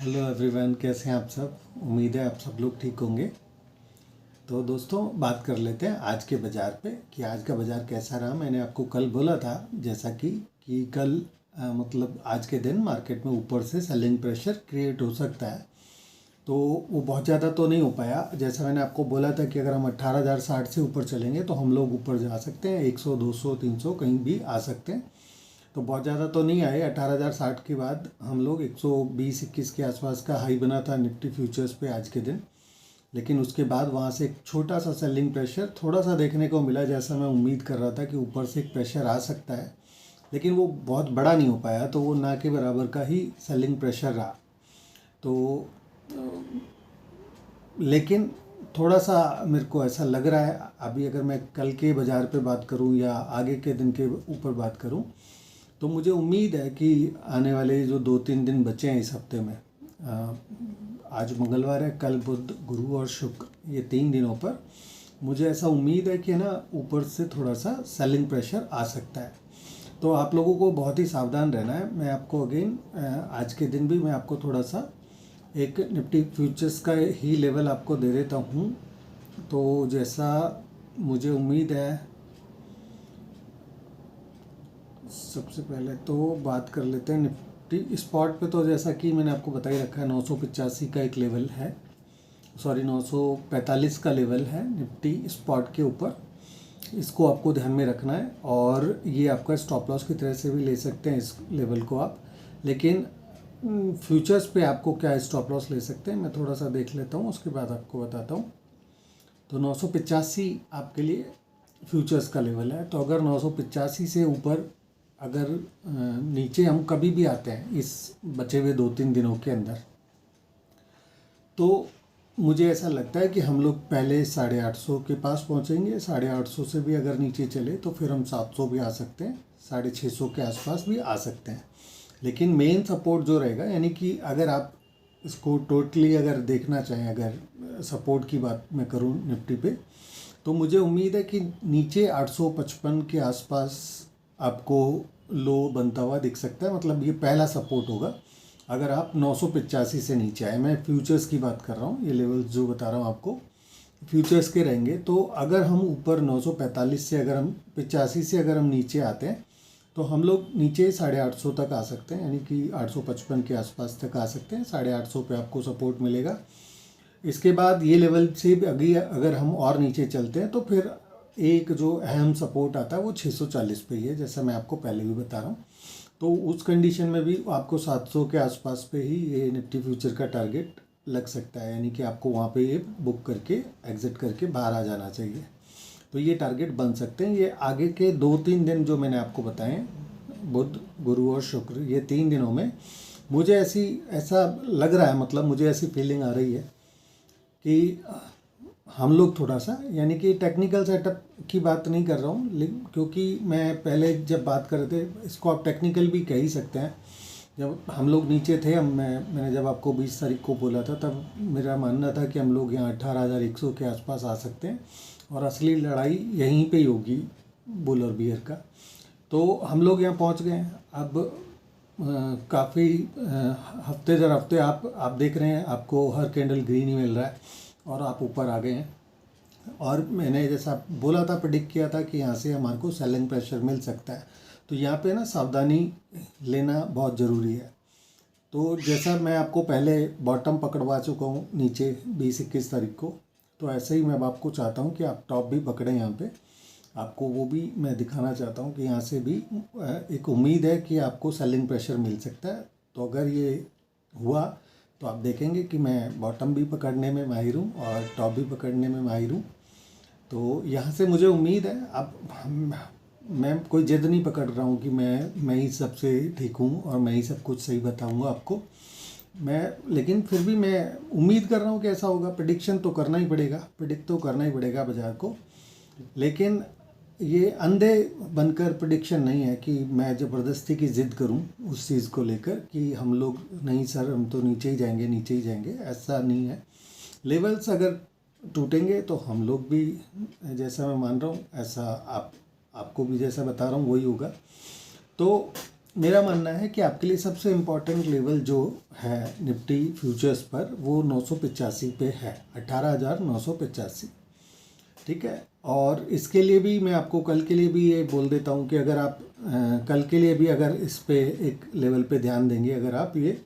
Hello everyone, कैसे हैं आप सब। उम्मीद है आप सब लोग ठीक होंगे। तो दोस्तों, बात कर लेते हैं आज के बाज़ार पे कि आज का बाज़ार कैसा रहा। मैंने आपको कल बोला था जैसा कि कल मतलब आज के दिन मार्केट में ऊपर से सेलिंग प्रेशर क्रिएट हो सकता है। तो वो बहुत ज़्यादा तो नहीं हो पाया। जैसा मैंने आपको बोला था कि अगर हम 18,060 से ऊपर चलेंगे तो हम लोग ऊपर जा सकते हैं, 100 200 300 कहीं भी आ सकते हैं। तो बहुत ज़्यादा तो नहीं आए। 18,060 के बाद हम लोग 120-21 के आसपास का हाई बना था निफ्टी फ्यूचर्स पे आज के दिन। लेकिन उसके बाद वहाँ से एक छोटा सा सेलिंग प्रेशर थोड़ा सा देखने को मिला, जैसा मैं उम्मीद कर रहा था कि ऊपर से एक प्रेशर आ सकता है, लेकिन वो बहुत बड़ा नहीं हो पाया। तो वो ना के बराबर का ही सेलिंग प्रेशर रहा। तो लेकिन थोड़ा सा मेरे को ऐसा लग रहा है, अभी अगर मैं कल के बाज़ार पे बात करूं या आगे के दिन के ऊपर बात करूं, तो मुझे उम्मीद है कि आने वाले जो 2-3 दिन बचे हैं इस हफ्ते में, आज मंगलवार है, कल बुध गुरु और शुक्र, ये 3 दिनों पर मुझे ऐसा उम्मीद है कि ना ऊपर से थोड़ा सा सेलिंग प्रेशर आ सकता है। तो आप लोगों को बहुत ही सावधान रहना है। मैं आपको अगेन आज के दिन भी मैं आपको थोड़ा सा एक निफ्टी फ्यूचर्स का ही लेवल आपको दे देता हूँ। तो जैसा मुझे उम्मीद है, सबसे पहले तो बात कर लेते हैं निफ्टी स्पॉट पे। तो जैसा कि मैंने आपको बता ही रखा है, 985 का एक लेवल है, सॉरी 945 का लेवल है निफ्टी स्पॉट के ऊपर। इसको आपको ध्यान में रखना है, और ये आपका स्टॉप लॉस की तरह से भी ले सकते हैं इस लेवल को आप। लेकिन फ्यूचर्स पे आपको क्या स्टॉप लॉस ले सकते हैं, मैं थोड़ा सा देख लेता हूँ, उसके बाद आपको बताता हूँ। तो 985 आपके लिए फ्यूचर्स का लेवल है। तो अगर 985 से ऊपर अगर नीचे हम कभी भी आते हैं इस बचे हुए 2-3 दिनों के अंदर, तो मुझे ऐसा लगता है कि हम लोग पहले 850 के पास पहुंचेंगे। 850 से भी अगर नीचे चले तो फिर हम 700 भी आ सकते हैं, 650 के आसपास भी आ सकते हैं। लेकिन मेन सपोर्ट जो रहेगा, यानी कि अगर आप इसको टोटली अगर देखना चाहें, अगर सपोर्ट की बात मैं करूं निफ्टी पे, तो मुझे उम्मीद है कि नीचे 855 के आसपास आपको लो बनता हुआ दिख सकता है। मतलब ये पहला सपोर्ट होगा अगर आप 985 से नीचे आए। मैं फ्यूचर्स की बात कर रहा हूँ, ये लेवल जो बता रहा हूँ आपको फ्यूचर्स के रहेंगे। तो अगर हम ऊपर 945 से अगर हम 85 से अगर हम नीचे आते हैं तो हम लोग नीचे 850 तक आ सकते हैं, यानी कि 855 के आसपास तक आ सकते हैं। 850 पे आपको सपोर्ट मिलेगा। इसके बाद ये लेवल से भी अगर हम और नीचे चलते हैं तो फिर एक जो अहम सपोर्ट आता है वो 640 पे ही है, जैसा मैं आपको पहले भी बता रहा हूँ। तो उस कंडीशन में भी आपको 700 के आसपास पे ही ये निफ्टी फ्यूचर का टारगेट लग सकता है, यानी कि आपको वहाँ पे ये बुक करके एग्जिट करके बाहर आ जाना चाहिए। तो ये टारगेट बन सकते हैं। ये आगे के 2-3 दिन जो मैंने आपको बताएं, बुध गुरु और शुक्र, ये 3 दिनों में मुझे ऐसा लग रहा है, मतलब मुझे ऐसी फीलिंग आ रही है कि हम लोग थोड़ा सा, यानी कि टेक्निकल सेटअप की बात नहीं कर रहा हूँ, लेकिन क्योंकि मैं पहले जब बात कर रहे थे, इसको आप टेक्निकल भी कह ही सकते हैं। जब हम लोग नीचे थे, मैंने जब आपको 20 तारीख को बोला था, तब मेरा मानना था कि हम लोग यहाँ 18,100 के आसपास आ सकते हैं, और असली लड़ाई यहीं पे ही होगी बुल और बियर का। तो हम लोग यहाँ पहुँच गए हैं। अब काफ़ी हफ्ते दर हफ्ते आप देख रहे हैं, आपको हर कैंडल ग्रीन ही मिल रहा है और आप ऊपर आ गए हैं। और मैंने जैसा बोला था, प्रेडिक्ट किया था कि यहाँ से हमारे को सेलिंग प्रेशर मिल सकता है। तो यहाँ पे ना सावधानी लेना बहुत ज़रूरी है। तो जैसा मैं आपको पहले बॉटम पकड़वा चुका हूँ नीचे 20-21 तारीख को, तो ऐसे ही मैं अब आपको चाहता हूँ कि आप टॉप भी पकड़ें। यहाँ पे आपको वो भी मैं दिखाना चाहता हूँ कि यहाँ से भी एक उम्मीद है कि आपको सेलिंग प्रेशर मिल सकता है। तो अगर ये हुआ तो आप देखेंगे कि मैं बॉटम भी पकड़ने में माहिर हूँ और टॉप भी पकड़ने में माहिर हूँ। तो यहाँ से मुझे उम्मीद है, अब मैं कोई जिद नहीं पकड़ रहा हूँ कि मैं ही सबसे ठीक हूँ और मैं ही सब कुछ सही बताऊँगा आपको। लेकिन फिर भी मैं उम्मीद कर रहा हूँ कि ऐसा होगा। प्रेडिक्शन तो करना ही पड़ेगा, प्रेडिक्ट तो करना ही पड़ेगा बाज़ार को। लेकिन ये अंधे बनकर प्रेडिक्शन नहीं है कि मैं ज़बरदस्ती की ज़िद करूं उस चीज़ को लेकर कि हम लोग नहीं सर, हम तो नीचे ही जाएंगे, नीचे ही जाएंगे, ऐसा नहीं है। लेवल्स अगर टूटेंगे तो हम लोग भी, जैसा मैं मान रहा हूँ ऐसा आपको भी जैसा बता रहा हूँ वही होगा। तो मेरा मानना है कि आपके लिए सबसे इम्पोर्टेंट लेवल जो है निफ्टी फ्यूचर्स पर वो 985 पे है, 18,985। ठीक है। और इसके लिए भी मैं आपको कल के लिए भी ये बोल देता हूँ कि अगर आप कल के लिए भी अगर इस पे एक लेवल पे ध्यान देंगे अगर आप ये,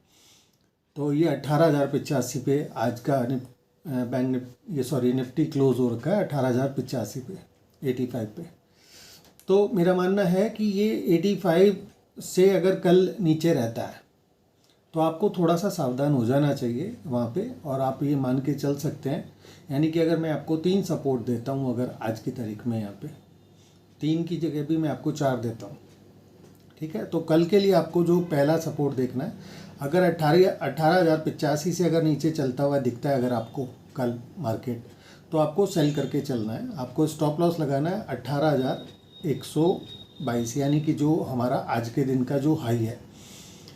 तो ये 18,085 पे आज का निफ्टी क्लोज हो रखा है 18,085 पे, 85 पे। तो मेरा मानना है कि ये 85 से अगर कल नीचे रहता है तो आपको थोड़ा सा सावधान हो जाना चाहिए वहाँ पे, और आप ये मान के चल सकते हैं। यानी कि अगर मैं आपको 3 सपोर्ट देता हूँ अगर आज की तारीख में, यहाँ पे 3 की जगह भी मैं आपको 4 देता हूँ। ठीक है। तो कल के लिए आपको जो पहला सपोर्ट देखना है, अगर 18,085 से अगर नीचे चलता हुआ दिखता है अगर आपको कल मार्केट, तो आपको सेल करके चलना है। आपको स्टॉप लॉस लगाना है 18,122, यानी कि जो हमारा आज के दिन का जो हाई है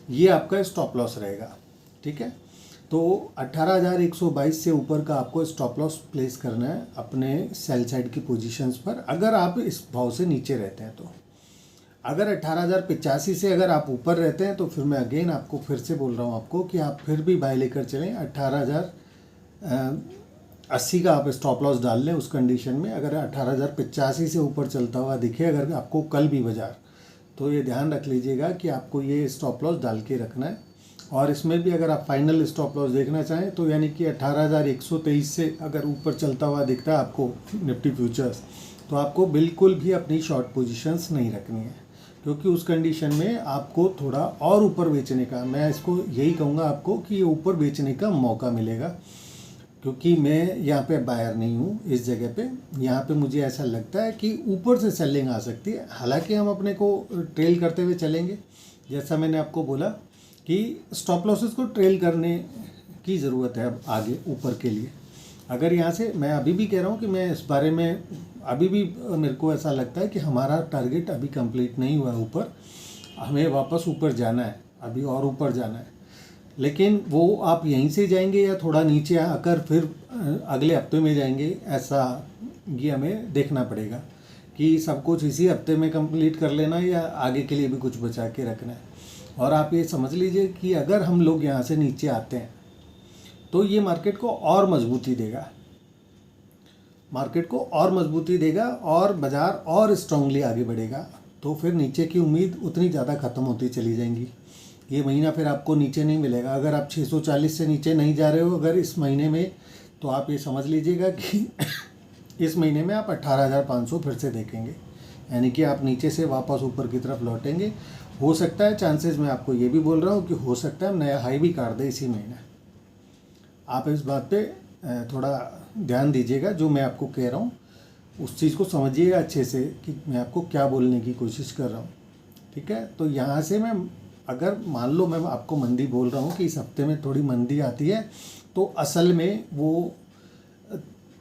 ये आपका स्टॉप लॉस रहेगा। ठीक है। तो 18,122 से ऊपर का आपको स्टॉप लॉस प्लेस करना है अपने सेल साइड की पोजीशंस पर, अगर आप इस भाव से नीचे रहते हैं तो। अगर 18,085 से अगर आप ऊपर रहते हैं तो फिर मैं अगेन आपको फिर से बोल रहा हूँ आपको कि आप फिर भी बाय लेकर चलें। 18,080 का आप स्टॉप लॉस डाल लें उस कंडीशन में। अगर 18,085 से ऊपर चलता हुआ दिखे अगर आपको कल भी बाजार, तो ये ध्यान रख लीजिएगा कि आपको ये स्टॉप लॉस डाल के रखना है। और इसमें भी अगर आप फाइनल स्टॉप लॉस देखना चाहें तो यानी कि 18,123 से अगर ऊपर चलता हुआ दिखता है आपको निफ्टी फ्यूचर्स, तो आपको बिल्कुल भी अपनी शॉर्ट पोजीशंस नहीं रखनी है, क्योंकि उस कंडीशन में आपको थोड़ा और ऊपर बेचने का, मैं इसको यही कहूँगा आपको कि ये ऊपर बेचने का मौका मिलेगा। क्योंकि मैं यहाँ पे बायर नहीं हूँ इस जगह पे, यहाँ पे मुझे ऐसा लगता है कि ऊपर से सेलिंग आ सकती है। हालांकि हम अपने को ट्रेल करते हुए चलेंगे, जैसा मैंने आपको बोला कि स्टॉप लॉसेस को ट्रेल करने की ज़रूरत है अब आगे ऊपर के लिए। अगर यहाँ से मैं अभी भी कह रहा हूँ कि मैं इस बारे में अभी भी मेरे को ऐसा लगता है कि हमारा टारगेट अभी कंप्लीट नहीं हुआ है ऊपर, हमें वापस ऊपर जाना है, अभी और ऊपर जाना है। लेकिन वो आप यहीं से जाएंगे या थोड़ा नीचे आकर फिर अगले हफ्ते में जाएंगे, ऐसा ये हमें देखना पड़ेगा कि सब कुछ इसी हफ्ते में कंप्लीट कर लेना या आगे के लिए भी कुछ बचा के रखना है। और आप ये समझ लीजिए कि अगर हम लोग यहाँ से नीचे आते हैं तो ये मार्केट को और मजबूती देगा, मार्केट को और मजबूती देगा और बाज़ार और स्ट्रांगली आगे बढ़ेगा। तो फिर नीचे की उम्मीद उतनी ज़्यादा ख़त्म होती चली जाएंगी। ये महीना फिर आपको नीचे नहीं मिलेगा। अगर आप 640 से नीचे नहीं जा रहे हो अगर इस महीने में, तो आप ये समझ लीजिएगा कि इस महीने में आप 18,500 फिर से देखेंगे, यानी कि आप नीचे से वापस ऊपर की तरफ लौटेंगे। हो सकता है चांसेस, मैं आपको ये भी बोल रहा हूँ कि हो सकता है नया हाई भी काट दे इसी महीने। आप इस बात पे थोड़ा ध्यान दीजिएगा, जो मैं आपको कह रहा हूँ उस चीज़ को समझिएगा अच्छे से कि मैं आपको क्या बोलने की कोशिश कर रहा हूँ। ठीक है। तो यहाँ से मैं अगर मान लो मैं आपको मंदी बोल रहा हूँ कि इस हफ्ते में थोड़ी मंदी आती है, तो असल में वो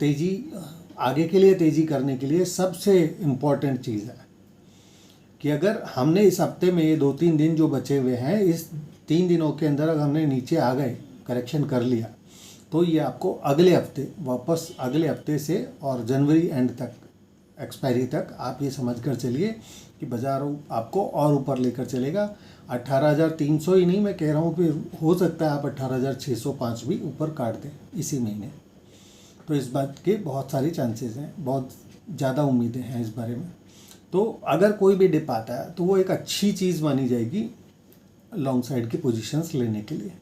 तेज़ी आगे के लिए तेज़ी करने के लिए सबसे इम्पॉर्टेंट चीज़ है कि अगर हमने इस हफ्ते में ये 2-3 दिन जो बचे हुए हैं, इस 3 दिनों के अंदर अगर हमने नीचे आ गए, करेक्शन कर लिया, तो ये आपको अगले हफ्ते वापस, अगले हफ्ते से और जनवरी एंड तक, एक्सपायरी तक आप ये समझ कर चलिए कि बाज़ार आपको और ऊपर लेकर चलेगा। 18,300 ही नहीं मैं कह रहा हूँ, फिर हो सकता है आप 18,605 भी ऊपर काट दें इसी महीने। तो इस बात के बहुत सारी चांसेस हैं, बहुत ज़्यादा उम्मीदें हैं इस बारे में। तो अगर कोई भी डिप आता है तो वो एक अच्छी चीज़ मानी जाएगी लॉन्ग साइड की पोजीशंस लेने के लिए।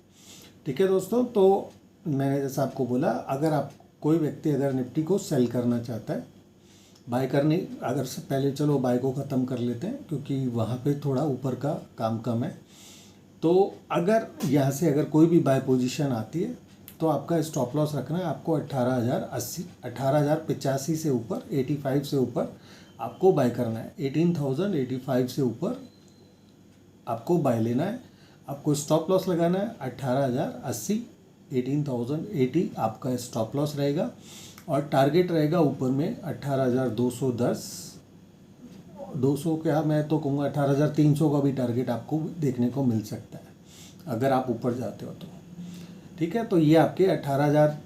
ठीक है दोस्तों। तो मैंने जैसा आपको बोला, अगर आप कोई व्यक्ति अगर निफ्टी को सेल करना चाहता है, बाय करने, अगर से पहले चलो बाय को ख़त्म कर लेते हैं क्योंकि वहाँ पे थोड़ा ऊपर का काम कम है। तो अगर यहाँ से अगर कोई भी बाय पोजीशन आती है तो आपका स्टॉप लॉस रखना है आपको 18,080, 18,085 से ऊपर, 85 से ऊपर आपको बाय करना है। 18,085 से ऊपर आपको बाय लेना है। आपको स्टॉप लॉस लगाना है 18,080, 18,080 आपका स्टॉप लॉस रहेगा और टारगेट रहेगा ऊपर में 18,210, 200 क्या, मैं तो कहूँगा 18,300 का भी टारगेट आपको देखने को मिल सकता है अगर आप ऊपर जाते हो तो। ठीक है। तो ये आपके 18,000,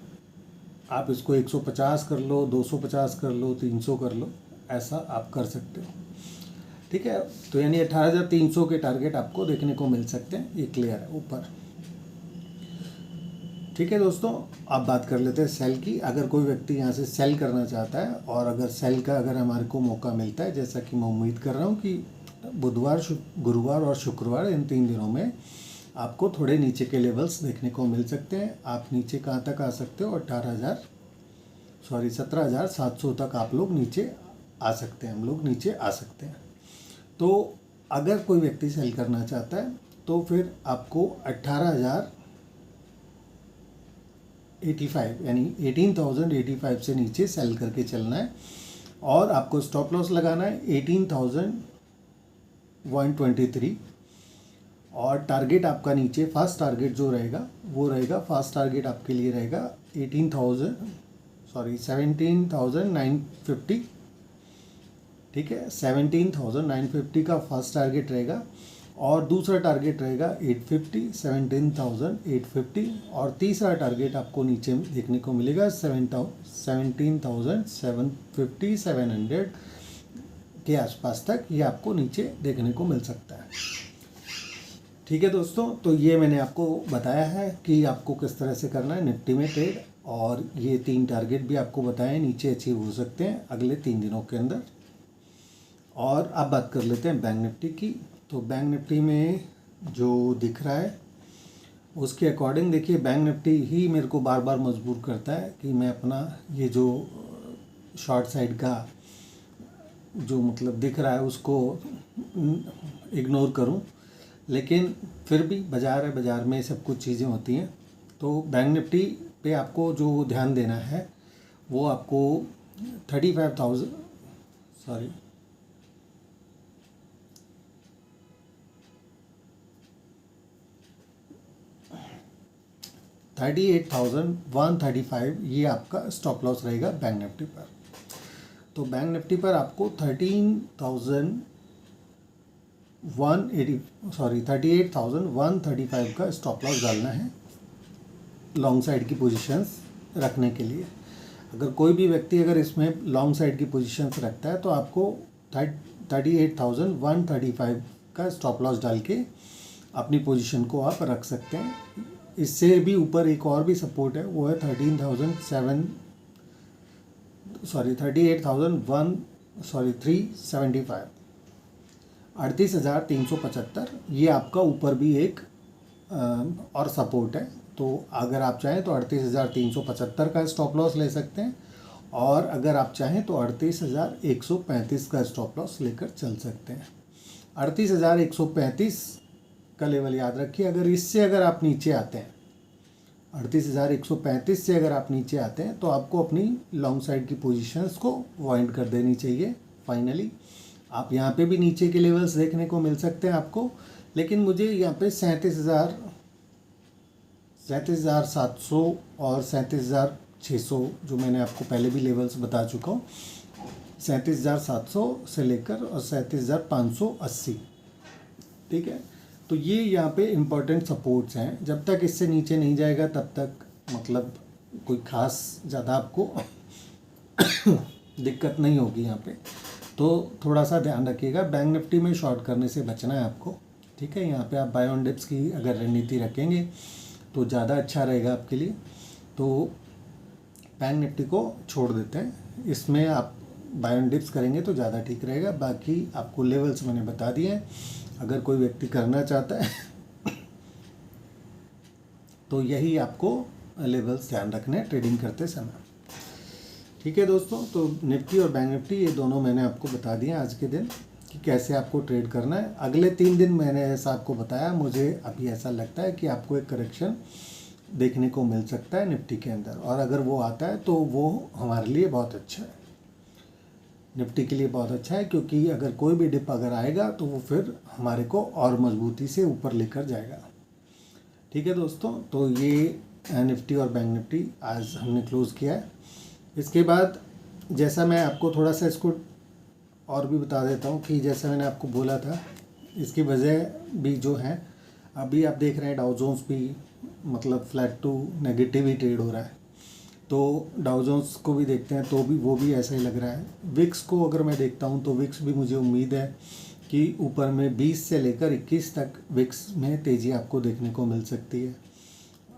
आप इसको 150 कर लो, 250 कर लो, 300 कर लो, ऐसा आप कर सकते हो। ठीक है, तो यानी 18,300 के टारगेट आपको देखने को मिल सकते हैं, ये क्लियर है ऊपर। ठीक है दोस्तों, अब बात कर लेते हैं सेल की। अगर कोई व्यक्ति यहाँ से सेल करना चाहता है और अगर सेल का अगर हमारे को मौका मिलता है, जैसा कि मैं उम्मीद कर रहा हूँ कि बुधवार, गुरुवार और शुक्रवार, इन 3 दिनों में आपको थोड़े नीचे के लेवल्स देखने को मिल सकते हैं। आप नीचे कहाँ तक आ सकते हो, 17,700 तक आप लोग नीचे आ सकते हैं, हम लोग नीचे आ सकते हैं। तो अगर कोई व्यक्ति सेल करना चाहता है तो फिर आपको 18,085 यानी 18,085 से नीचे सेल करके चलना है और आपको स्टॉप लॉस लगाना है 18,123 और टारगेट आपका नीचे फर्स्ट टारगेट जो रहेगा वो रहेगा, फर्स्ट टारगेट आपके लिए रहेगा 17,950। ठीक है, 17,950 का फर्स्ट टारगेट रहेगा और दूसरा टारगेट रहेगा 850, 17,850 और तीसरा टारगेट आपको नीचे देखने को मिलेगा 17,750, 700 के आसपास तक ये आपको नीचे देखने को मिल सकता है। ठीक है दोस्तों, तो ये मैंने आपको बताया है कि आपको किस तरह से करना है निफ्टी में ट्रेड, और ये 3 टारगेट भी आपको बताए नीचे अचीव हो सकते हैं अगले 3 दिनों के अंदर। और अब बात कर लेते हैं बैंक निफ्टी की। तो बैंक निफ्टी में जो दिख रहा है उसके अकॉर्डिंग देखिए, बैंक निफ्टी ही मेरे को बार बार मजबूर करता है कि मैं अपना ये जो शॉर्ट साइड का जो मतलब दिख रहा है उसको इग्नोर करूं, लेकिन फिर भी बाज़ार है, बाज़ार में सब कुछ चीज़ें होती हैं। तो बैंक निफ्टी पे आपको जो ध्यान देना है वो आपको 38,000 38,135 ये आपका स्टॉप लॉस रहेगा बैंक निफ्टी पर। तो बैंक निफ्टी पर आपको 38,135 का स्टॉप लॉस डालना है लॉन्ग साइड की पोजीशंस रखने के लिए। अगर कोई भी व्यक्ति अगर इसमें लॉन्ग साइड की पोजीशंस रखता है तो आपको 38,135 का स्टॉप लॉस डाल के अपनी पोजीशन को आप रख सकते हैं। इससे भी ऊपर एक और भी सपोर्ट है, वो है 38,375, 38,375 ये आपका ऊपर भी एक और सपोर्ट है। तो अगर आप चाहें तो 38,375 का स्टॉप लॉस ले सकते हैं और अगर आप चाहें तो 38,135 का स्टॉप लॉस लेकर चल सकते हैं। 38,135 का लेवल याद रखिए। अगर इससे अगर आप नीचे आते हैं, 38,135 से अगर आप नीचे आते हैं तो आपको अपनी लॉन्ग साइड की पोजीशंस को वाइंड कर देनी चाहिए। फाइनली आप यहाँ पे भी नीचे के लेवल्स देखने को मिल सकते हैं आपको, लेकिन मुझे यहाँ पे 37,700 और 37,600 जो मैंने आपको पहले भी लेवल्स बता चुका हूँ, 37,700 से लेकर और 37,580। ठीक है, तो ये यहाँ पे इम्पोर्टेंट सपोर्ट्स हैं। जब तक इससे नीचे नहीं जाएगा तब तक मतलब कोई ख़ास ज़्यादा आपको दिक्कत नहीं होगी यहाँ पे। तो थोड़ा सा ध्यान रखिएगा, बैंक निफ्टी में शॉर्ट करने से बचना है आपको। ठीक है, यहाँ पे आप बाय ऑन डिप्स की अगर रणनीति रखेंगे तो ज़्यादा अच्छा रहेगा आपके लिए। तो बैंक निफ्टी को छोड़ देते हैं, इसमें आप बाय ऑन डिप्स करेंगे तो ज़्यादा ठीक रहेगा। बाकी आपको लेवल्स मैंने बता दिए हैं, अगर कोई व्यक्ति करना चाहता है तो यही आपको लेवल्स ध्यान रखने हैं ट्रेडिंग करते समय। ठीक है दोस्तों, तो निफ्टी और बैंक निफ्टी ये दोनों मैंने आपको बता दिए आज के दिन कि कैसे आपको ट्रेड करना है। अगले 3 दिन मैंने ऐसा आपको बताया, मुझे अभी ऐसा लगता है कि आपको एक करेक्शन देखने को मिल सकता है निफ्टी के अंदर, और अगर वो आता है तो वो हमारे लिए बहुत अच्छा है, निफ्टी के लिए बहुत अच्छा है, क्योंकि अगर कोई भी डिप अगर आएगा तो वो फिर हमारे को और मजबूती से ऊपर लेकर जाएगा। ठीक है दोस्तों, तो ये निफ्टी और बैंक निफ्टी आज हमने क्लोज़ किया है। इसके बाद जैसा मैं आपको थोड़ा सा इसको और भी बता देता हूँ कि जैसा मैंने आपको बोला था, इसकी वजह भी जो है, अभी आप देख रहे हैं डाउ जोन्स भी मतलब फ्लैट टू नेगेटिव ही ट्रेड हो रहा है। तो डाउ जोन्स को भी देखते हैं तो भी वो भी ऐसा ही लग रहा है। विक्स को अगर मैं देखता हूँ तो विक्स भी मुझे उम्मीद है कि ऊपर में 20 से लेकर 21 तक विक्स में तेज़ी आपको देखने को मिल सकती है।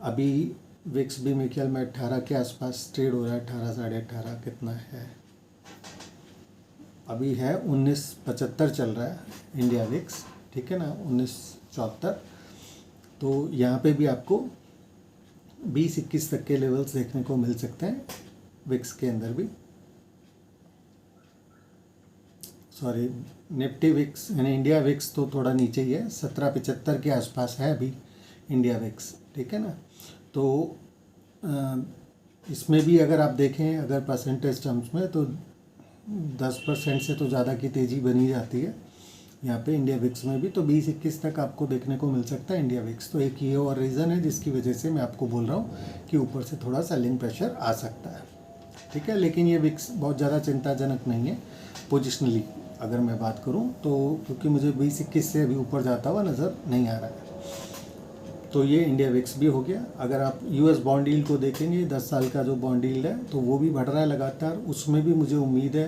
अभी विक्स भी मेरे ख्याल में 18 के आसपास ट्रेड हो रहा है, 18 साढ़े 18 कितना है, अभी है 19.75 चल रहा है इंडिया विक्स, ठीक है ना, 19.74। तो यहाँ पे भी आपको 20-21 तक के लेवल्स देखने को मिल सकते हैं विक्स के अंदर भी, सॉरी निफ्टी विक्स यानी इंडिया विक्स तो थोड़ा नीचे ही है, 17.75 के आसपास है अभी इंडिया विक्स, ठीक है ना। तो इसमें भी अगर आप देखें अगर परसेंटेज टर्म्स में तो 10% से तो ज़्यादा की तेज़ी बनी जाती है यहाँ पे इंडिया विक्स में भी। तो 20-21 तक आपको देखने को मिल सकता है इंडिया विक्स। तो एक ये और रीज़न है जिसकी वजह से मैं आपको बोल रहा हूँ कि ऊपर से थोड़ा सेलिंग प्रेशर आ सकता है, ठीक है। लेकिन ये विक्स बहुत ज़्यादा चिंताजनक नहीं है पोजिशनली अगर मैं बात करूँ तो, क्योंकि मुझे 20-21 से अभी ऊपर जाता हुआ नज़र नहीं आ रहा है। तो ये इंडिया विक्स भी हो गया। अगर आप यूएस बॉन्ड यील्ड को देखेंगे 10 साल का जो बॉन्ड यील्ड है तो वो भी बढ़ रहा है लगातार, उसमें भी मुझे उम्मीद है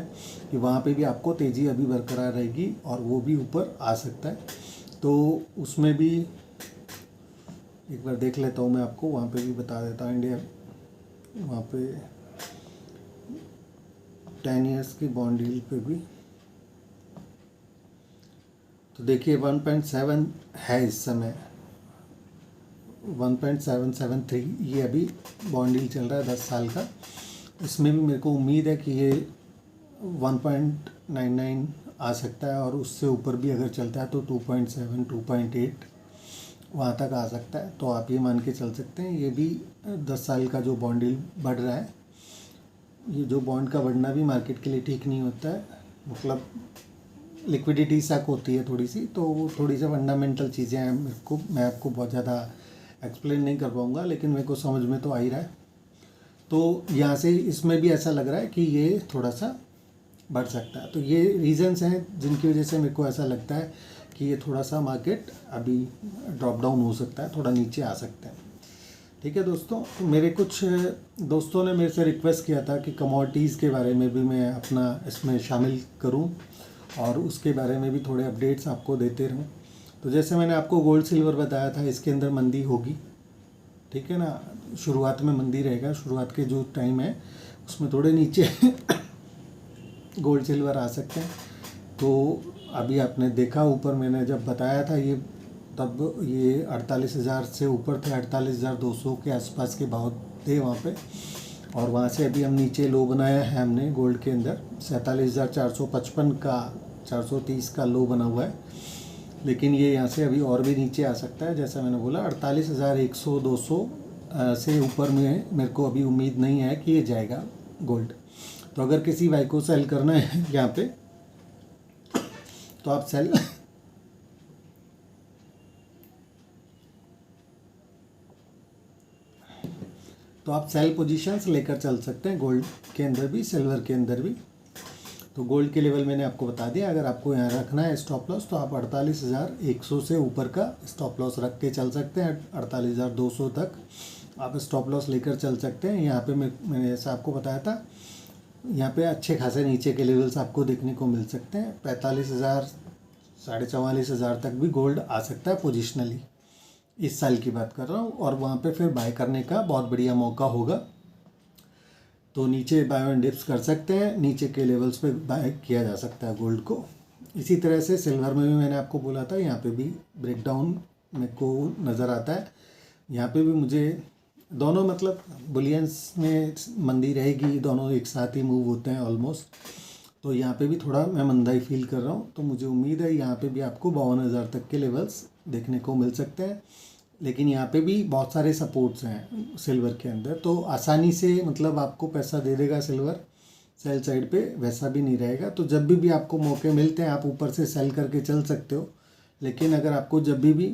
कि वहाँ पे भी आपको तेज़ी अभी बरकरार रहेगी और वो भी ऊपर आ सकता है। तो उसमें भी एक बार देख लेता हूँ मैं आपको, वहाँ पे भी बता देता हूँ इंडिया, वहाँ पे 10 ईयर्स की बॉन्ड यील्ड पे भी तो देखिए 1.7 है इस समय, 1.773 ये अभी बॉन्ड यील्ड चल रहा है 10 साल का। इसमें भी मेरे को उम्मीद है कि ये 1.99 आ सकता है और उससे ऊपर भी अगर चलता है तो 2.7 2.8 वहाँ तक आ सकता है। तो आप ये मान के चल सकते हैं ये भी 10 साल का जो बॉन्ड यील्ड बढ़ रहा है, ये जो बॉन्ड का बढ़ना भी मार्केट के लिए ठीक नहीं होता है, मतलब लिक्विडिटी सक होती है थोड़ी सी, तो वो थोड़ी सी फंडामेंटल चीज़ें हैं, मैं आपको बहुत ज़्यादा एक्सप्लेन नहीं कर पाऊँगा लेकिन मेरे को समझ में तो आ ही रहा है। तो यहाँ से इसमें भी ऐसा लग रहा है कि ये थोड़ा सा बढ़ सकता है। तो ये रीज़न्स हैं जिनकी वजह से मेरे को ऐसा लगता है कि ये थोड़ा सा मार्केट अभी ड्रॉप डाउन हो सकता है, थोड़ा नीचे आ सकता है, ठीक है दोस्तों। तो मेरे कुछ दोस्तों ने मेरे से रिक्वेस्ट किया था कि कमोडिटीज़ के बारे में भी मैं अपना इसमें शामिल करूं और उसके बारे में भी थोड़े अपडेट्स आपको देते रहूं। तो जैसे मैंने आपको गोल्ड सिल्वर बताया था इसके अंदर मंदी होगी, ठीक है ना, शुरुआत में मंदी रहेगा, शुरुआत के जो टाइम है उसमें थोड़े नीचे गोल्ड सिल्वर आ सकते हैं। तो अभी आपने देखा ऊपर मैंने जब बताया था ये, तब ये 48,000 से ऊपर थे, 48,200 के आसपास के भाव थे वहाँ पे, और वहाँ से अभी हम नीचे लो बनाया है हमने गोल्ड के अंदर 47,455 का 430 का लो बना हुआ है। लेकिन ये यहाँ से अभी और भी नीचे आ सकता है, जैसा मैंने बोला 48,100 200 से ऊपर में मेरे को अभी उम्मीद नहीं है कि ये जाएगा गोल्ड। तो अगर किसी भाई को सेल करना है यहाँ पे तो आप सेल पोजीशंस लेकर चल सकते हैं गोल्ड के अंदर भी, सिल्वर के अंदर भी। तो गोल्ड के लेवल मैंने आपको बता दिया, अगर आपको यहाँ रखना है स्टॉप लॉस तो आप 48,100 से ऊपर का स्टॉप लॉस रख के चल सकते हैं, 48,200 तक आप स्टॉप लॉस लेकर चल सकते हैं। यहाँ पे मैंने जैसा आपको बताया था यहाँ पे अच्छे खासे नीचे के लेवल्स आपको देखने को मिल सकते हैं, 45,000 44,500 तक भी गोल्ड आ सकता है पोजिशनली, इस साल की बात कर रहा हूँ। और वहाँ पे फिर बाय करने का बहुत बढ़िया मौका होगा। तो नीचे बाय एंड डिप्स कर सकते हैं, नीचे के लेवल्स पे बाय किया जा सकता है गोल्ड को। इसी तरह से सिल्वर में भी मैंने आपको बोला था, यहाँ पे भी ब्रेकडाउन मेरे को नज़र आता है। यहाँ पे भी मुझे दोनों, मतलब बुलियंस में मंदी रहेगी, दोनों एक साथ ही मूव होते हैं ऑलमोस्ट। तो यहाँ पे भी थोड़ा मैं मंदाई फील कर रहा हूँ, तो मुझे उम्मीद है यहाँ पे भी आपको 52,000 तक के लेवल्स देखने को मिल सकते हैं। लेकिन यहाँ पे भी बहुत सारे सपोर्ट्स हैं सिल्वर के अंदर, तो आसानी से मतलब आपको पैसा दे देगा सिल्वर, सेल साइड पे वैसा भी नहीं रहेगा। तो जब भी आपको मौके मिलते हैं आप ऊपर से सेल करके चल सकते हो, लेकिन अगर आपको जब भी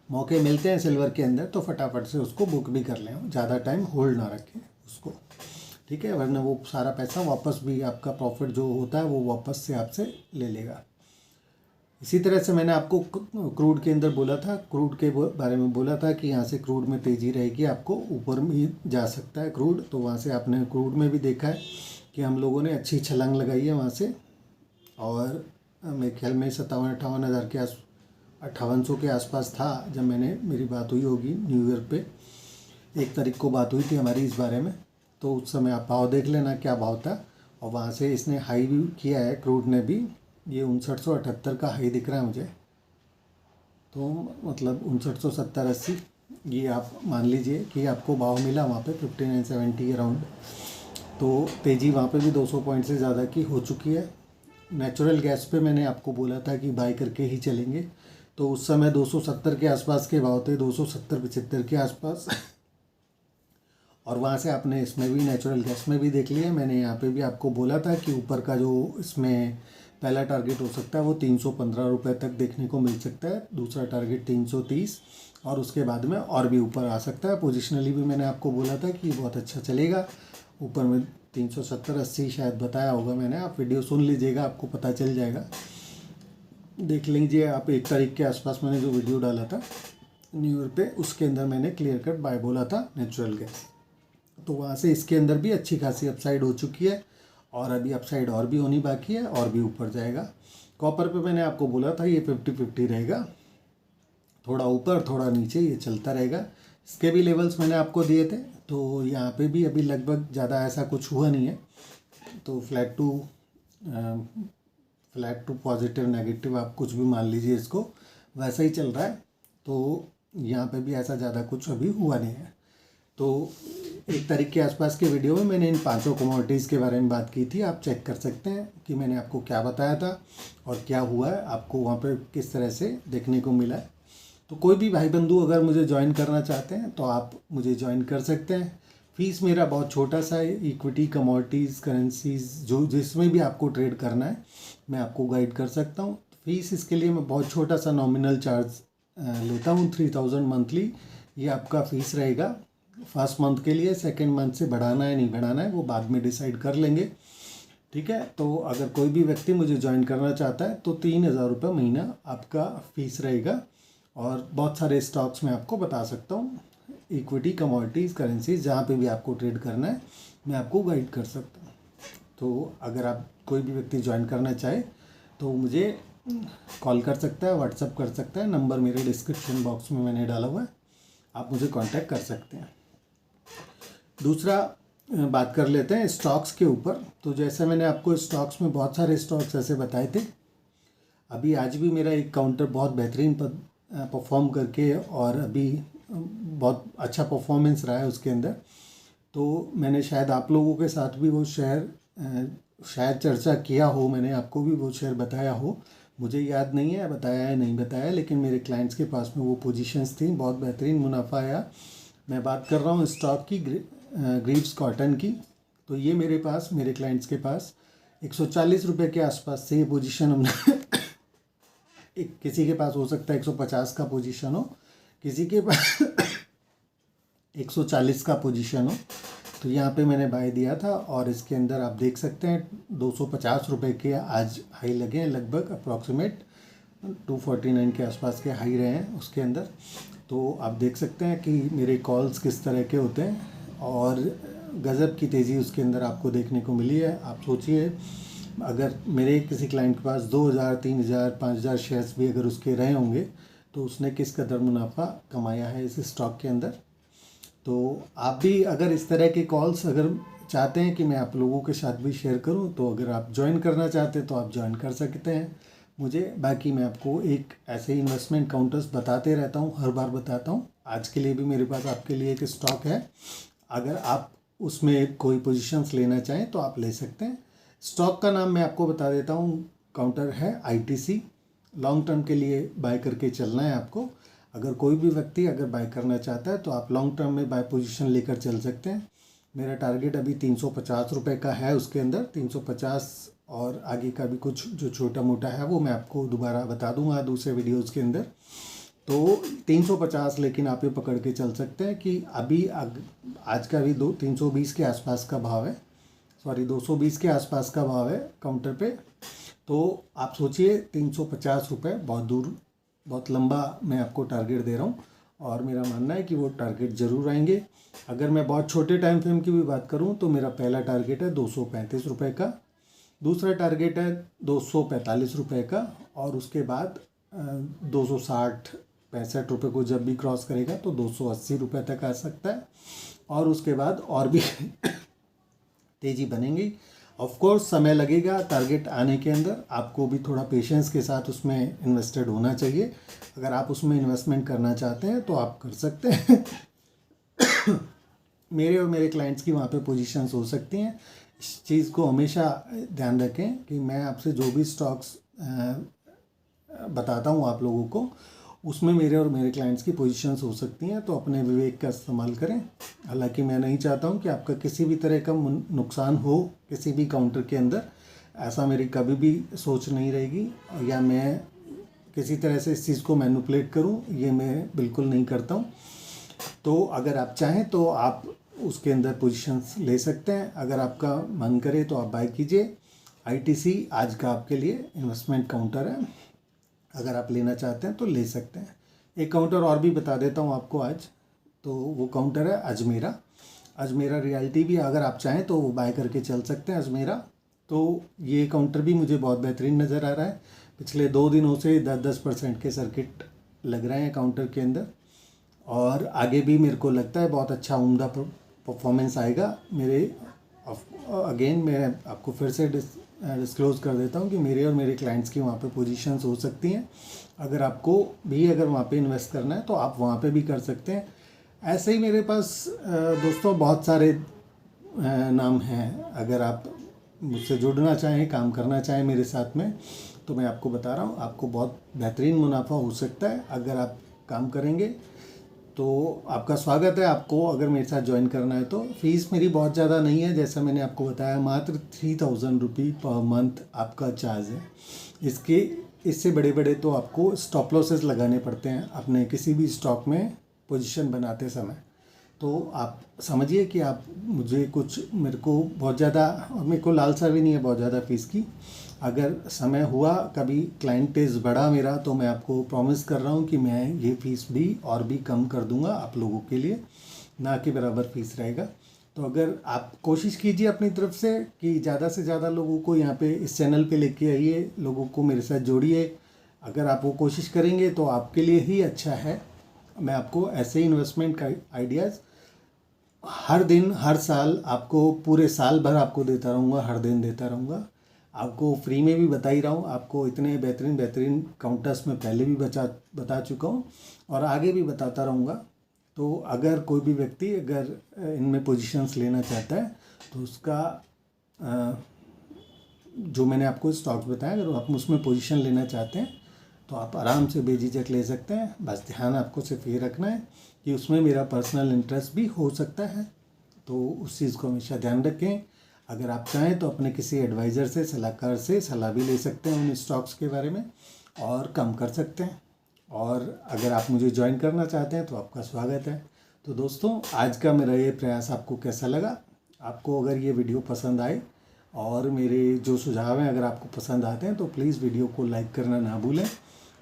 मौके मिलते हैं सिल्वर के अंदर तो फटाफट से उसको बुक भी कर लें, ज़्यादा टाइम होल्ड ना रखें उसको, ठीक है, वरना वो सारा पैसा वापस भी, आपका प्रॉफिट जो होता है वो वापस से आपसे ले लेगा। इसी तरह से मैंने आपको क्रूड के अंदर बोला था, क्रूड के बारे में बोला था कि यहाँ से क्रूड में तेज़ी रहेगी, आपको ऊपर में जा सकता है क्रूड। तो वहाँ से आपने क्रूड में भी देखा है कि हम लोगों ने अच्छी छलांग लगाई है वहाँ से, और मेरे ख्याल में 57-58 हज़ार के 5800 के आसपास था जब मेरी बात हुई होगी न्यू ईयर पे। 1 तारीख को बात हुई थी हमारी इस बारे में। तो उस समय आप भाव देख लेना क्या भाव था। और वहाँ से इसने हाई भी किया है, क्रूड ने भी। ये 5978 का हाई दिख रहा है मुझे, तो मतलब 5970-80 ये आप मान लीजिए कि आपको भाव मिला वहाँ पे 5970 अराउंड। तो तेज़ी वहाँ पे भी 200 पॉइंट से ज़्यादा की हो चुकी है। नेचुरल गैस पे मैंने आपको बोला था कि बाई करके ही चलेंगे, तो उस समय 270 के आसपास के भाव थे, 270-75 के आसपास। और वहाँ से आपने इसमें भी नेचुरल गैस में भी देख लिया। मैंने यहाँ पे भी आपको बोला था कि ऊपर का जो इसमें पहला टारगेट हो सकता है वो 315 रुपये तक देखने को मिल सकता है, दूसरा टारगेट 330, और उसके बाद में और भी ऊपर आ सकता है। पोजिशनली भी मैंने आपको बोला था कि बहुत अच्छा चलेगा, ऊपर में 370-80 शायद बताया होगा मैंने। आप वीडियो सुन लीजिएगा, आपको पता चल जाएगा, देख लीजिए आप। 1 तारीख के आसपास मैंने जो वीडियो डाला था न्यू ईयर पे, उसके अंदर मैंने क्लियर कट बाय बोला था नेचुरल गैस। तो वहाँ से इसके अंदर भी अच्छी खासी अपसाइड हो चुकी है, और अभी अपसाइड और भी होनी बाकी है, और भी ऊपर जाएगा। कॉपर पे मैंने आपको बोला था ये 50-50 रहेगा, थोड़ा ऊपर थोड़ा नीचे ये चलता रहेगा। इसके भी लेवल्स मैंने आपको दिए थे, तो यहाँ पे भी अभी लगभग ज़्यादा ऐसा कुछ हुआ नहीं है। तो फ्लैट टू पॉजिटिव नेगेटिव आप कुछ भी मान लीजिए, इसको वैसा ही चल रहा है। तो यहाँ पे भी ऐसा ज़्यादा कुछ अभी हुआ नहीं है। तो 1 तारीख के आसपास के वीडियो में मैंने इन 5 कमोडिटीज़ के बारे में बात की थी। आप चेक कर सकते हैं कि मैंने आपको क्या बताया था और क्या हुआ है, आपको वहाँ पे किस तरह से देखने को मिला है। तो कोई भी भाई बंधु अगर मुझे ज्वाइन करना चाहते हैं तो आप मुझे ज्वाइन कर सकते हैं। फ़ीस मेरा बहुत छोटा सा है। इक्विटी, कमोडिटीज़, करेंसीज, जो जिसमें भी आपको ट्रेड करना है मैं आपको गाइड कर सकता हूँ। फ़ीस इसके लिए मैं बहुत छोटा सा नॉमिनल चार्ज लेता हूँ, 3000 मंथली। ये आपका फ़ीस रहेगा फर्स्ट मंथ के लिए। सेकेंड मंथ से बढ़ाना है नहीं बढ़ाना है वो बाद में डिसाइड कर लेंगे, ठीक है। तो अगर कोई भी व्यक्ति मुझे ज्वाइन करना चाहता है तो 3000 रुपये महीना आपका फ़ीस रहेगा। और बहुत सारे स्टॉक्स मैं आपको बता सकता हूँ, इक्विटी, कमोडिटीज़, करेंसीज, जहाँ पे भी आपको ट्रेड करना है मैं आपको गाइड कर सकता हूँ। तो अगर आप कोई भी व्यक्ति ज्वाइन करना चाहे तो मुझे कॉल कर सकता है, व्हाट्सअप कर सकता है। नंबर मेरे डिस्क्रिप्शन बॉक्स में मैंने डाला हुआ है, आप मुझे कांटेक्ट कर सकते हैं। दूसरा बात कर लेते हैं स्टॉक्स के ऊपर। तो जैसे मैंने आपको स्टॉक्स में बहुत सारे स्टॉक्स ऐसे बताए थे, अभी आज भी मेरा एक काउंटर बहुत बेहतरीन परफॉर्म करके, और अभी बहुत अच्छा परफॉर्मेंस रहा है उसके अंदर। तो मैंने शायद आप लोगों के साथ भी वो शेयर शायद चर्चा किया हो, मैंने आपको भी वो शेयर बताया हो, मुझे याद नहीं है बताया है नहीं बताया, लेकिन मेरे क्लाइंट्स के पास में वो पोजीशंस थी, बहुत बेहतरीन मुनाफा आया। मैं बात कर रहा हूँ स्टॉक की, ग्रीव्स कॉटन की। तो ये मेरे क्लाइंट्स के पास 140 रुपये के आसपास से ये पोजीशन हमने किसी के पास हो सकता है 150 का पोजीशन हो, किसी के पास 140 का पोजीशन हो। तो यहाँ पे मैंने बाय दिया था, और इसके अंदर आप देख सकते हैं 250 रुपये के आज हाई लगे हैं, लगभग अप्रॉक्सीमेट 249 के आसपास के हाई रहे हैं उसके अंदर। तो आप देख सकते हैं कि मेरे कॉल्स किस तरह के होते हैं, और गज़ब की तेज़ी उसके अंदर आपको देखने को मिली है। आप सोचिए, अगर मेरे किसी क्लाइंट के पास 2000, 3000, 5000 शेयर्स भी अगर उसके रहे होंगे तो उसने किस कदर मुनाफा कमाया है इस स्टॉक के अंदर। तो आप भी अगर इस तरह के कॉल्स अगर चाहते हैं कि मैं आप लोगों के साथ भी शेयर करूं, तो अगर आप ज्वाइन करना चाहते हैं तो आप ज्वाइन कर सकते हैं मुझे। बाकी मैं आपको एक ऐसे ही इन्वेस्टमेंट काउंटर्स बताते रहता हूं, हर बार बताता हूं। आज के लिए भी मेरे पास आपके लिए एक स्टॉक है, अगर आप उसमें कोई पोजीशंस लेना चाहें तो आप ले सकते हैं। स्टॉक का नाम मैं आपको बता देता हूँ, काउंटर है ITC। लॉन्ग टर्म के लिए बाय करके चलना है आपको। अगर कोई भी व्यक्ति अगर बाय करना चाहता है तो आप लॉन्ग टर्म में बाय पोजीशन लेकर चल सकते हैं। मेरा टारगेट अभी 350 रुपये का है, उसके अंदर 350, और आगे का भी कुछ जो छोटा मोटा है वो मैं आपको दोबारा बता दूंगा दूसरे वीडियोज़ के अंदर। तो 350 लेकिन आप ये पकड़ के चल सकते हैं कि अभी आज का भी 320 के आसपास का भाव है, 220 के आसपास का भाव है काउंटर पे। तो आप सोचिए 350 रुपये बहुत दूर, बहुत लंबा मैं आपको टारगेट दे रहा हूँ, और मेरा मानना है कि वो टारगेट ज़रूर आएंगे। अगर मैं बहुत छोटे टाइम फ्रेम की भी बात करूँ तो मेरा पहला टारगेट है 235 रुपये का, दूसरा टारगेट है 245 रुपये का, और उसके बाद 260-65 रुपये को जब भी क्रॉस करेगा तो 280 रुपये तक आ सकता है, और उसके बाद और भी तेज़ी बनेंगी। ऑफ कोर्स समय लगेगा टारगेट आने के अंदर, आपको भी थोड़ा पेशेंस के साथ उसमें इन्वेस्टेड होना चाहिए। अगर आप उसमें इन्वेस्टमेंट करना चाहते हैं तो आप कर सकते हैं। मेरे और मेरे क्लाइंट्स की वहाँ पे पोजीशंस हो सकती हैं। इस चीज़ को हमेशा ध्यान रखें कि मैं आपसे जो भी स्टॉक्स बताता हूँ आप लोगों को, उसमें मेरे और मेरे क्लाइंट्स की पोजीशंस हो सकती हैं, तो अपने विवेक का इस्तेमाल करें। हालांकि मैं नहीं चाहता हूँ कि आपका किसी भी तरह का नुकसान हो किसी भी काउंटर के अंदर, ऐसा मेरी कभी भी सोच नहीं रहेगी, या मैं किसी तरह से इस चीज़ को मैनिपुलेट करूँ, ये मैं बिल्कुल नहीं करता हूँ। तो अगर आप चाहें तो आप उसके अंदर पोजीशंस ले सकते हैं, अगर आपका मन करे तो आप बाय कीजिए। ITC आज का आपके लिए इन्वेस्टमेंट काउंटर है, अगर आप लेना चाहते हैं तो ले सकते हैं। एक काउंटर और भी बता देता हूँ आपको आज, तो वो काउंटर है अजमेरा। अजमेरा रियल्टी भी अगर आप चाहें तो वो बाय करके चल सकते हैं अजमेरा। तो ये काउंटर भी मुझे बहुत बेहतरीन नज़र आ रहा है। पिछले 2 दिनों से 10% के सर्किट लग रहे हैं काउंटर के अंदर, और आगे भी मेरे को लगता है बहुत अच्छा उम्दा परफॉर्मेंस आएगा। मेरे अगेन मैं आपको फिर से डिस्क्लोज़ कर देता हूँ कि मेरे और मेरे क्लाइंट्स की वहाँ पे पोजीशंस हो सकती हैं। अगर आपको भी अगर वहाँ पे इन्वेस्ट करना है तो आप वहाँ पे भी कर सकते हैं। ऐसे ही मेरे पास दोस्तों बहुत सारे नाम हैं। अगर आप मुझसे जुड़ना चाहें, काम करना चाहें मेरे साथ में, तो मैं आपको बता रहा हूँ आपको बहुत बेहतरीन मुनाफा हो सकता है अगर आप काम करेंगे। तो आपका स्वागत है। आपको अगर मेरे साथ ज्वाइन करना है तो फ़ीस मेरी बहुत ज़्यादा नहीं है, जैसा मैंने आपको बताया, मात्र 3000 रुपये पर मंथ आपका चार्ज है। इससे बड़े बड़े तो आपको स्टॉप लॉसेस लगाने पड़ते हैं अपने किसी भी स्टॉक में पोजीशन बनाते समय। तो आप समझिए कि आप मेरे को बहुत ज़्यादा, और मेरे को लालसा भी नहीं है बहुत ज़्यादा फ़ीस की। अगर समय हुआ कभी क्लाइंटेज बढ़ा मेरा, तो मैं आपको प्रॉमिस कर रहा हूँ कि मैं ये फ़ीस भी और भी कम कर दूँगा आप लोगों के लिए, ना कि बराबर फ़ीस रहेगा। तो अगर आप कोशिश कीजिए अपनी तरफ से कि ज़्यादा से ज़्यादा लोगों को यहाँ पे इस चैनल पे लेके आइए, लोगों को मेरे साथ जोड़िए। अगर आप वो कोशिश करेंगे तो आपके लिए ही अच्छा है। मैं आपको ऐसे इन्वेस्टमेंट का आइडियाज़ हर दिन हर साल आपको, पूरे साल भर आपको देता रहूँगा, हर दिन देता रहूँगा। आपको फ्री में भी बता ही रहा हूँ। आपको इतने बेहतरीन काउंटर्स में पहले भी बता चुका हूँ और आगे भी बताता रहूँगा। तो अगर कोई भी व्यक्ति अगर इनमें पोजीशंस लेना चाहता है तो उसका जो मैंने आपको स्टॉक्स बताया, अगर आप उसमें पोजीशन लेना चाहते हैं तो आप आराम से बेझिझक ले सकते हैं। बस ध्यान आपको सिर्फ ये रखना है कि उसमें मेरा पर्सनल इंटरेस्ट भी हो सकता है, तो उस चीज़ को हमेशा ध्यान रखें। अगर आप चाहें तो अपने किसी एडवाइज़र से, सलाहकार से सलाह भी ले सकते हैं उन स्टॉक्स के बारे में और कम कर सकते हैं। और अगर आप मुझे ज्वाइन करना चाहते हैं तो आपका स्वागत है। तो दोस्तों, आज का मेरा ये प्रयास आपको कैसा लगा? आपको अगर ये वीडियो पसंद आए और मेरे जो सुझाव हैं अगर आपको पसंद आते हैं तो प्लीज़ वीडियो को लाइक करना ना भूलें,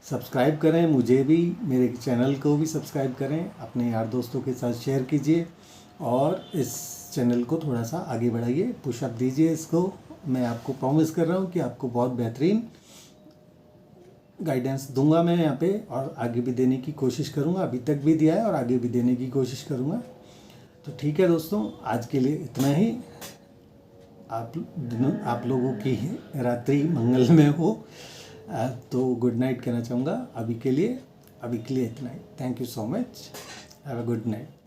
सब्सक्राइब करें, मुझे भी, मेरे चैनल को भी सब्सक्राइब करें, अपने यार दोस्तों के साथ शेयर कीजिए और इस चैनल को थोड़ा सा आगे बढ़ाइए, पुशअप दीजिए इसको। मैं आपको प्रॉमिस कर रहा हूँ कि आपको बहुत बेहतरीन गाइडेंस दूंगा मैं यहाँ पे, और आगे भी देने की कोशिश करूँगा। अभी तक भी दिया है और आगे भी देने की कोशिश करूँगा। तो ठीक है दोस्तों, आज के लिए इतना ही। आप लोगों की रात्रि मंगलमय हो। तो गुड नाइट कहना चाहूँगा अभी के लिए इतना ही। Thank you so much. Have a good night.